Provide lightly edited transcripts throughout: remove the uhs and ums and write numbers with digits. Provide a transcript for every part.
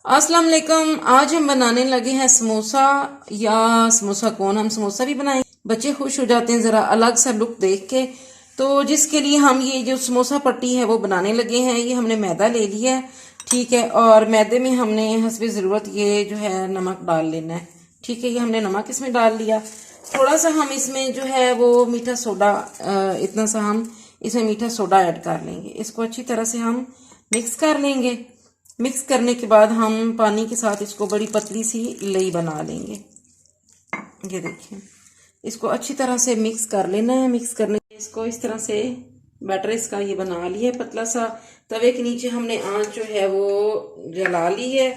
अस्सलाम वालेकुम। आज हम बनाने लगे हैं समोसा या समोसा कोन। हम समोसा भी बनाएंगे, बच्चे खुश हो जाते हैं ज़रा अलग सा लुक देख के। तो जिसके लिए हम ये जो समोसा पट्टी है वो बनाने लगे हैं। ये हमने मैदा ले लिया है, ठीक है। और मैदे में हमने हस्बे ज़रूरत ये जो है नमक डाल लेना है, ठीक है। ये हमने नमक इसमें डाल लिया। थोड़ा सा हम इसमें जो है वो मीठा सोडा, इतना सा हम इसमें मीठा सोडा ऐड कर लेंगे। इसको अच्छी तरह से हम मिक्स कर लेंगे। मिक्स करने के बाद हम पानी के साथ इसको बड़ी पतली सी लई बना लेंगे। ये देखिए, इसको अच्छी तरह से मिक्स कर लेना है। मिक्स करने इसको इस तरह से बैटर इसका ये बना लिया है पतला सा। तवे के नीचे हमने आंच जो है वो जला ली है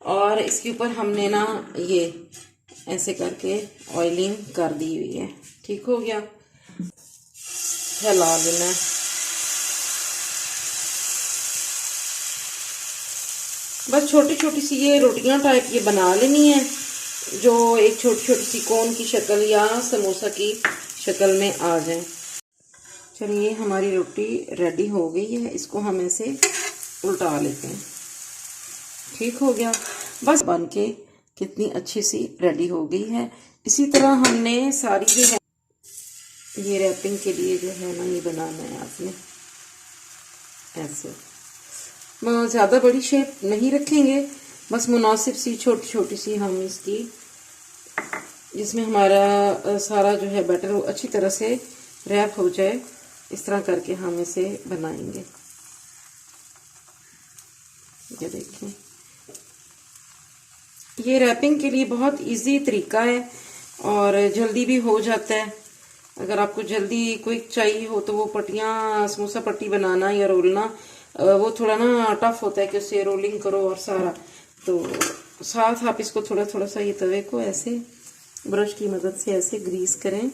और इसके ऊपर हमने ना ये ऐसे करके ऑयलिंग कर दी हुई है। ठीक हो गया, फैला लेना है। बस छोटी छोटी सी ये रोटियां टाइप ये बना लेनी है, जो एक छोटी छोटी सी कोन की शक्ल या समोसा की शक्ल में आ जाए। चलिए, हमारी रोटी रेडी हो गई है। इसको हम ऐसे उल्टा लेते हैं। ठीक हो गया, बस बन के कितनी अच्छी सी रेडी हो गई है। इसी तरह हमने सारी जो है ये रैपिंग के लिए जो है ना ये बनाना है आपने ऐसे। ज़्यादा बड़ी शेप नहीं रखेंगे, बस मुनासिब सी छोटी छोटी सी हम इसकी, जिसमें हमारा सारा जो है बैटर वो अच्छी तरह से रैप हो जाए, इस तरह करके हम इसे बनाएंगे। ये देखिए, ये रैपिंग के लिए बहुत इजी तरीका है और जल्दी भी हो जाता है। अगर आपको जल्दी क्विक चाहिए हो तो वो पट्टियाँ, समोसा पट्टी बनाना या रोलना वो थोड़ा ना टफ होता है कि उसे रोलिंग करो और सारा। तो साथ आप इसको थोड़ा थोड़ा सा ये तवे को ऐसे ब्रश की मदद से ऐसे ग्रीस करें।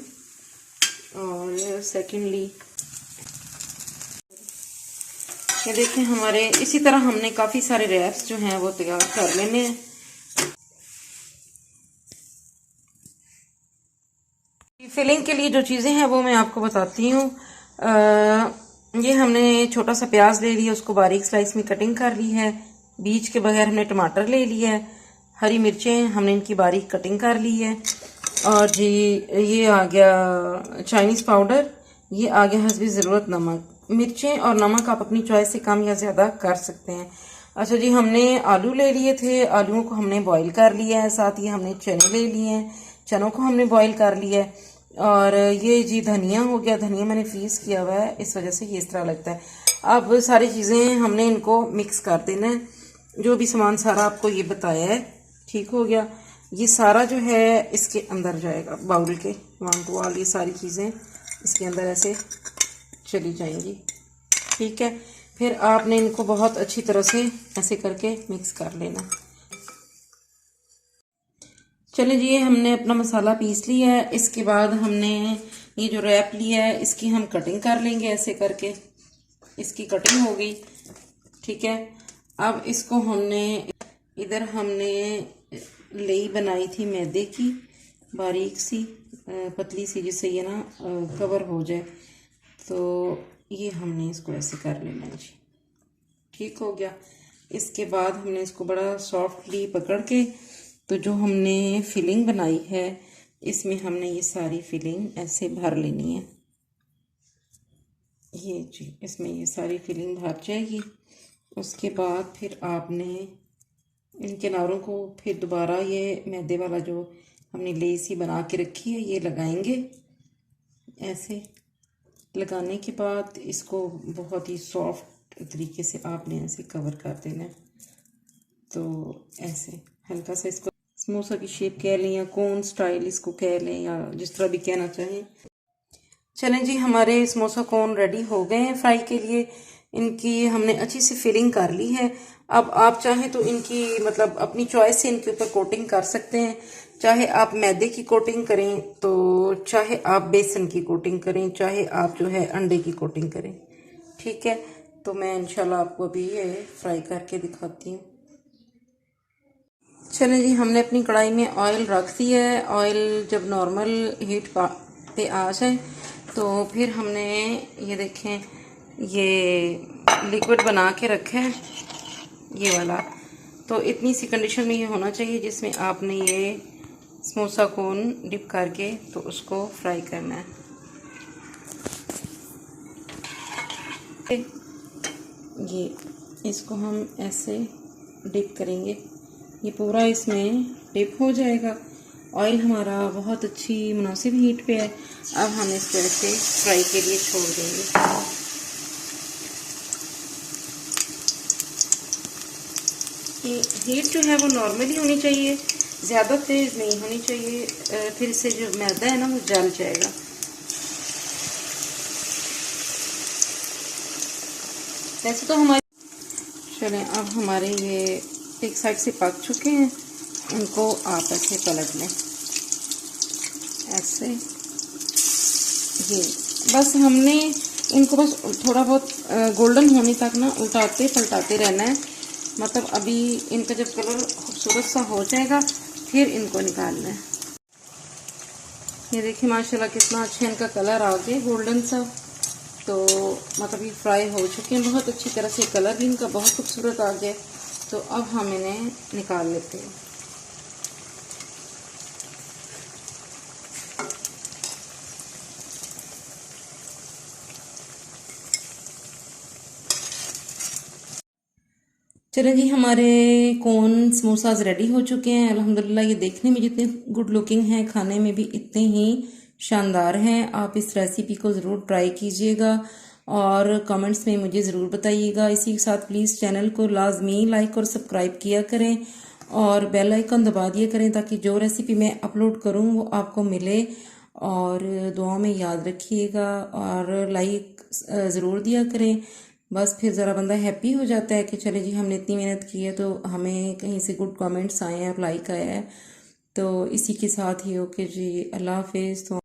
और सेकेंडली ये देखें, हमारे इसी तरह हमने काफ़ी सारे रैप्स जो हैं वो तैयार कर लेने हैं। फिलिंग के लिए जो चीज़ें हैं वो मैं आपको बताती हूँ। ये हमने छोटा सा प्याज ले लिया, उसको बारीक स्लाइस में कटिंग कर ली है। बीज के बगैर हमने टमाटर ले लिया है। हरी मिर्चें हमने इनकी बारीक कटिंग कर ली है। और जी ये आ गया चाइनीज़ पाउडर, ये आ गया हस्बे ज़रूरत नमक। मिर्चें और नमक आप अपनी चॉइस से कम या ज़्यादा कर सकते हैं। अच्छा जी, हमने आलू ले लिए थे, आलूओं को हमने बॉईल कर लिया है। साथ ही हमने चने ले लिए हैं, चनों को हमने बॉईल कर लिया है। और ये जी धनिया हो गया, धनिया मैंने फ्रीज किया हुआ है, इस वजह से ये इस तरह लगता है। अब सारी चीज़ें हमने इनको मिक्स कर देना है, जो भी सामान सारा आपको ये बताया है। ठीक हो गया, ये सारा जो है इसके अंदर जाएगा बाउल के। 1 2 ऑल ये सारी चीज़ें इसके अंदर ऐसे चली जाएंगी, ठीक है। फिर आपने इनको बहुत अच्छी तरह से ऐसे करके मिक्स कर लेना। चलिए जी, हमने अपना मसाला पीस लिया है। इसके बाद हमने ये जो रैप लिया है इसकी हम कटिंग कर लेंगे ऐसे करके। इसकी कटिंग हो गई, ठीक है। अब इसको हमने इधर हमने लई बनाई थी मैदे की, बारीक सी पतली सी, जिससे ये ना कवर हो जाए। तो ये हमने इसको ऐसे कर लेना है जी। ठीक हो गया। इसके बाद हमने इसको बड़ा सॉफ्टली पकड़ के, तो जो हमने फिलिंग बनाई है इसमें हमने ये सारी फिलिंग ऐसे भर लेनी है। ये जी, इसमें ये सारी फिलिंग भर जाएगी। उसके बाद फिर आपने इन किनारों को फिर दोबारा ये मैदे वाला जो हमने लेस ही बना के रखी है ये लगाएंगे। ऐसे लगाने के बाद इसको बहुत ही सॉफ्ट तरीके से आपने ऐसे कवर कर देना है। तो ऐसे हल्का सा इसको समोसा की शेप कह लें या कोन स्टाइल इसको कह लें, या जिस तरह भी कहना चाहें। चलें जी, हमारे समोसा कोन रेडी हो गए हैं फ्राई के लिए। इनकी हमने अच्छी सी फिलिंग कर ली है। अब आप चाहें तो इनकी मतलब अपनी चॉइस से इनके ऊपर कोटिंग कर सकते हैं। चाहे आप मैदे की कोटिंग करें, तो चाहे आप बेसन की कोटिंग करें, चाहे आप जो है अंडे की कोटिंग करें, ठीक है। तो मैं इंशाल्लाह आपको अभी ये फ्राई करके दिखाती हूँ। चलें जी, हमने अपनी कढ़ाई में ऑयल रख दिया है। ऑयल जब नॉर्मल हीट पे आ जाए तो फिर हमने ये देखें ये लिक्विड बना के रखा है ये वाला। तो इतनी सी कंडीशन में ये होना चाहिए जिसमें आपने ये समोसा कोन डिप करके तो उसको फ्राई करना है। ये इसको हम ऐसे डिप करेंगे, ये पूरा इसमें डिप हो जाएगा। ऑयल हमारा बहुत अच्छी मुनासिब हीट पे है। अब हम इसको ऐसे फ्राई के लिए छोड़ देंगे। ये हीट जो है वो नॉर्मली होनी चाहिए, ज़्यादा तेज़ नहीं होनी चाहिए, फिर इससे जो मैदा है ना वो जल जाएगा। वैसे तो हमारे चलें, अब हमारे ये एक साइड से पक चुके हैं, इनको आप ऐसे पलट लें ऐसे। ये बस हमने इनको बस थोड़ा बहुत गोल्डन होने तक ना उल्टाते पलटाते रहना है। मतलब अभी इनका जब कलर खूबसूरत सा हो जाएगा फिर इनको निकालना है। ये देखिए माशाल्लाह कितना अच्छा इनका कलर आ गया गोल्डन सा। तो मतलब ये फ्राई हो चुके हैं बहुत अच्छी तरह से, कलर भी इनका बहुत खूबसूरत आ गया। तो अब हम इन्हें निकाल लेते हैं। चलें जी, हमारे कोन समोसाज रेडी हो चुके हैं अल्हम्दुलिल्लाह। ये देखने में जितने गुड लुकिंग हैं, खाने में भी इतने ही शानदार हैं। आप इस रेसिपी को ज़रूर ट्राई कीजिएगा और कमेंट्स में मुझे ज़रूर बताइएगा। इसी के साथ प्लीज़ चैनल को लाजमी लाइक और सब्सक्राइब किया करें और बेल आइकन दबा दिया करें ताकि जो रेसिपी मैं अपलोड करूं वो आपको मिले। और दुआ में याद रखिएगा और लाइक ज़रूर दिया करें। बस फिर ज़रा बंदा हैप्पी हो जाता है कि चले जी हमने इतनी मेहनत की है तो हमें कहीं से गुड कमेंट्स आए हैं और लाइक आया है। तो इसी के साथ ही ओके जी, अल्लाह हाफिज़। तो